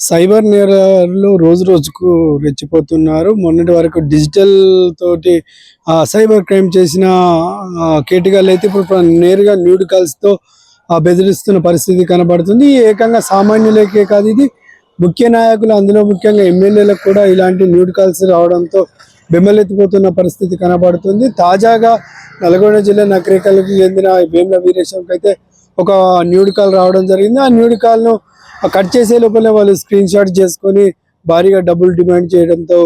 Cyber నేరాలు రోజు రోజుకు రెచ్చిపోతున్నారు. మొన్నటి వరకు డిజిటల్ తోటి సైబర్ క్రైమ్ చేసిన కేటగాళ్ళు అయితే ఇప్పుడు నేరుగా న్యూడ్ కాల్స్‌తో బెదిరిస్తున్న పరిస్థితి కనబడుతుంది. ఏకంగా సామాన్యులకే కాదు, ఇది ముఖ్య నాయకులు, అందులో ముఖ్యంగా ఎమ్మెల్యేలకు కూడా ఇలాంటి న్యూడ్ కాల్స్ రావడంతో బెంబెలెత్తిపోతున్న పరిస్థితి కనబడుతుంది. తాజాగా నల్గొండ జిల్లా నకరేకల్‌కు చెందిన వేముల వీరేశంకి అయితే ఒక న్యూడ్ కాల్ రావడం జరిగింది. ఆ న్యూడ్ కాల్‌ను కట్ చేసే లోపలనే వాళ్ళు స్క్రీన్ షాట్ చేసుకొని భారీగా డబ్బులు డిమాండ్ చేయడంతో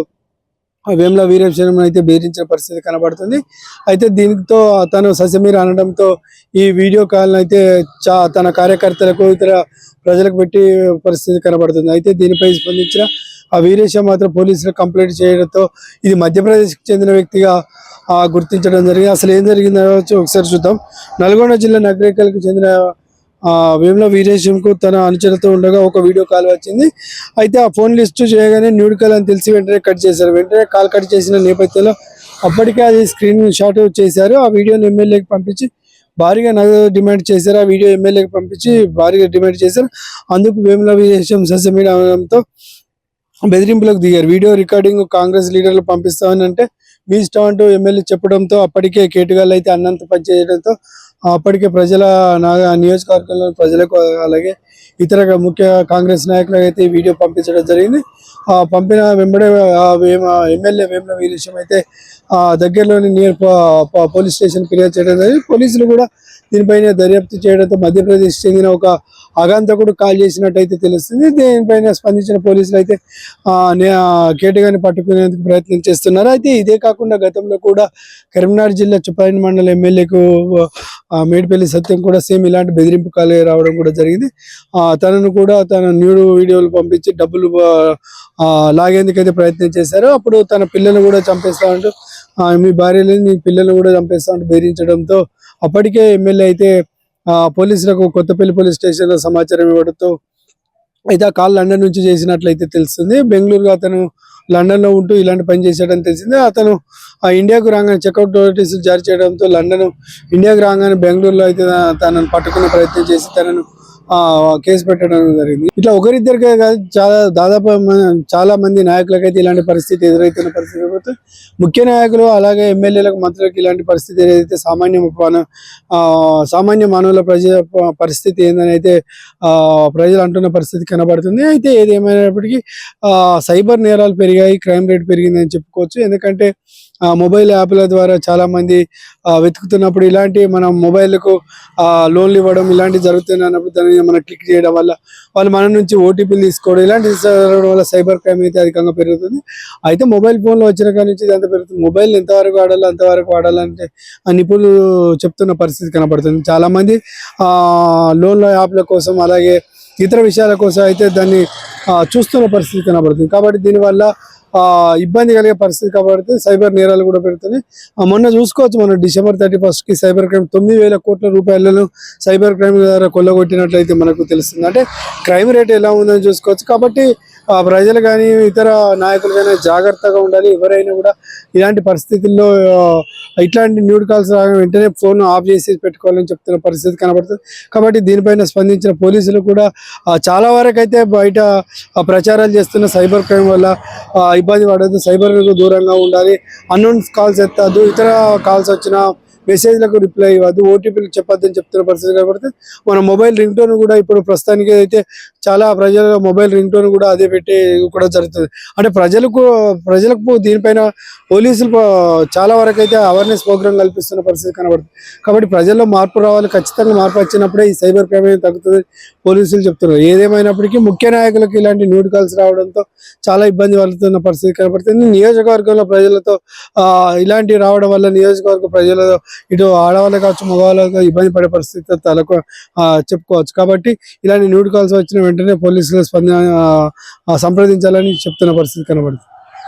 వేముల వీరేశం అయితే బెదిరించిన పరిస్థితి కనబడుతుంది. అయితే దీనితో తను ససమీర్ అనడంతో ఈ వీడియో కాల్ని అయితే తన కార్యకర్తలకు, ఇతర ప్రజలకు పెట్టి పరిస్థితి కనబడుతుంది. అయితే దీనిపై స్పందించిన ఆ వీరేశం మాత్రం పోలీసులకు కంప్లైంట్ చేయడంతో ఇది మధ్యప్రదేశ్కి చెందిన వ్యక్తిగా గుర్తించడం జరిగింది. అసలు ఏం జరిగిందో ఒకసారి చూద్దాం. నల్గొండ జిల్లా నగరేకల్కి చెందిన వేముల వీరేశంకు తన అనుచరులతో ఉండగా ఒక వీడియో కాల్ వచ్చింది. అయితే ఆ ఫోన్ లిస్ట్ చేయగానే న్యూడ్ కాల్ అని తెలిసి వెంటనే కట్ చేశారు. వెంటనే కాల్ కట్ చేసిన నేపథ్యంలో అప్పటికే అది స్క్రీన్ షాట్ చేశారు. ఆ వీడియోని ఎమ్మెల్యేకి పంపించి భారీగా నగదు డిమాండ్ చేశారు. ఆ వీడియో ఎమ్మెల్యేకి పంపించి భారీగా డిమాండ్ చేశారు. అందుకు వేముల వీరేశం ససమీడంతో బెదిరింపులకు దిగారు. వీడియో రికార్డింగ్ కాంగ్రెస్ లీడర్లు పంపిస్తామని అంటే మీ ఇష్టం అంటూ ఎమ్మెల్యే చెప్పడంతో అప్పటికే కేటుగాళ్ళు అయితే అన్నంత పనిచేయడంతో అప్పటికే ప్రజల నియోజకవర్గంలో ప్రజలకు, అలాగే ఇతర ముఖ్య కాంగ్రెస్ నాయకులకు అయితే ఈ వీడియో పంపించడం జరిగింది. పంపిన వెంబడే ఎమ్మెల్యే వేముల వీరేశం అయితే దగ్గరలోని నియర్ పోలీస్ స్టేషన్ ఫిర్యాదు చేయడం జరిగింది. పోలీసులు కూడా దీనిపైన దర్యాప్తు చేయడంతో మధ్యప్రదేశ్ చెందిన ఒక ఆగంతకుడు కాల్ చేసినట్టయితే తెలుస్తుంది. దీనిపైన స్పందించిన పోలీసులు అయితే కేటగాన్ని పట్టుకునేందుకు ప్రయత్నం చేస్తున్నారు. అయితే ఇదే కాకుండా గతంలో కూడా కరీంనగర్ జిల్లా చుప్పారెడ్డి మండల ఎమ్మెల్యేకు మేడిపల్లి సత్యం కూడా సేమ్ ఇలాంటి బెదిరింపు కాల్ రావడం కూడా జరిగింది. తనను కూడా తన న్యూడ్ వీడియోలు పంపించి డబ్బులు లాగేందుకైతే ప్రయత్నం చేశారు. అప్పుడు తన పిల్లలు కూడా చంపేస్తామంటూ, మీ భార్యని, నీ పిల్లలు కూడా చంపేస్తామంటూ బెదిరించడంతో అప్పటికే ఎమ్మెల్యే అయితే పోలీసులకు కొత్తపల్లి పోలీస్ స్టేషన్లో సమాచారం ఇవ్వడంతో అయితే ఆ కాల్ లండన్ నుంచి చేసినట్లయితే తెలుస్తుంది. బెంగళూరులో అతను లండన్లో ఉంటూ ఇలాంటి పని చేశాడని తెలిసింది. అతను ఇండియాకు రాగానే చెక్అవుట్ నోటీసులు జారీ చేయడంతో ఇండియాకు రాగానే బెంగళూరులో అయితే తనను పట్టుకునే ప్రయత్నం చేసి తనను కేసు పెట్టడం జరిగింది. ఇట్లా ఒకరిద్దరికే కాదు, దాదాపు చాలా మంది నాయకులకైతే ఇలాంటి పరిస్థితి ఎదురవుతున్న పరిస్థితి. ముఖ్య నాయకులు, అలాగే ఎమ్మెల్యేలకు, మంత్రులకు ఇలాంటి పరిస్థితి ఏదైతే సామాన్య మానవుల పరిస్థితి ఏందని అయితే ప్రజలు అంటున్న పరిస్థితి కనబడుతుంది. అయితే ఏదేమైనప్పటికీ సైబర్ నేరాలు పెరిగాయి, క్రైమ్ రేట్ పెరిగిందని చెప్పుకోవచ్చు. ఎందుకంటే మొబైల్ యాప్ల ద్వారా చాలా మంది వెతుకుతున్నప్పుడు ఇలాంటి మన మొబైల్కు లోన్లు ఇవ్వడం ఇలాంటివి జరుగుతున్నప్పుడు దాన్ని మనం క్లిక్ చేయడం వల్ల వాళ్ళు మన నుంచి ఓటీపీలు తీసుకోవడం ఇలాంటివి జరగడం వల్ల సైబర్ క్రైమ్ అయితే అధికంగా పెరుగుతుంది. అయితే మొబైల్ ఫోన్లో వచ్చిన కాడి నుంచి ఇదంతా పెరుగుతుంది. మొబైల్ ఎంతవరకు వాడాలో అంతవరకు వాడాలంటే నిపుణులు చెప్తున్న పరిస్థితి కనబడుతుంది. చాలామంది లోన్ల యాప్ల కోసం, అలాగే ఇతర విషయాల కోసం అయితే దాన్ని చూస్తున్న పరిస్థితి కనబడుతుంది. కాబట్టి దీనివల్ల ఇబ్బంది కలిగే పరిస్థితి కాబట్టి సైబర్ నేరాలు కూడా పెడుతున్నాయి. మొన్న చూసుకోవచ్చు, మనం December 31st సైబర్ క్రైమ్ 9,000 కోట్ల రూపాయలను సైబర్ క్రైమ్ ద్వారా కొల్లగొట్టినట్లయితే మనకు తెలుస్తుంది. అంటే క్రైమ్ రేట్ ఎలా ఉందని చూసుకోవచ్చు. కాబట్టి ప్రజలు కానీ, ఇతర నాయకులు కానీ జాగ్రత్తగా ఉండాలి. ఎవరైనా కూడా ఇలాంటి పరిస్థితుల్లో ఇట్లాంటి న్యూడ్ కాల్స్ రాగానే వెంటనే ఫోన్ ఆఫ్ చేసి పెట్టుకోవాలని చెప్తున్న పరిస్థితి కనబడుతుంది. కాబట్టి దీనిపైన స్పందించిన పోలీసులు కూడా చాలా వరకు అయితే బయట ప్రచారాలు చేస్తున్న సైబర్ క్రైమ్ వల్ల ఇబ్బంది పడద్దు, సైబర్ దూరంగా ఉండాలి, అన్నోన్ కాల్స్ ఎత్తద్దు, ఇతర కాల్స్ వచ్చిన మెసేజ్లకు రిప్లై ఇవ్వద్దు, ఓటీపీలు చెప్పొద్దని చెప్తున్న పరిస్థితి కాబట్టి మన మొబైల్ రింగ్ టోన్ కూడా ఇప్పుడు ప్రస్తుతానికి అయితే చాలా ప్రజల మొబైల్ రింగ్ టోన్ కూడా అదే పెట్టి కూడా జరుగుతుంది. అంటే ప్రజలకు దీనిపైన పోలీసులు చాలా వరకు అయితే అవేర్నెస్ ప్రోగ్రామ్ కల్పిస్తున్న పరిస్థితి కనబడుతుంది. కాబట్టి ప్రజల్లో మార్పు రావాలి. ఖచ్చితంగా మార్పు వచ్చినప్పుడే ఈ సైబర్ క్రైమ్ అనేది తగ్గుతుంది పోలీసులు చెప్తున్నారు. ఏదేమైనప్పటికీ ముఖ్య నాయకులకు ఇలాంటి న్యూడ్ కాల్స్ రావడంతో చాలా ఇబ్బంది పడుతున్న పరిస్థితి కనబడుతుంది. నియోజకవర్గంలో ప్రజలతో ఇలాంటివి రావడం వల్ల నియోజకవర్గ ప్రజలతో ఇటు ఆడవాళ్ళు కావచ్చు, మగవాళ్ళకు ఇబ్బంది పడే పరిస్థితి తలకు చెప్పుకోవచ్చు. కాబట్టి ఇలాంటి న్యూడ్ కాల్స్ వచ్చిన వెంటనే పోలీసులు సంప్రదించాలని చెప్తున్న పరిస్థితి కనబడుతుంది.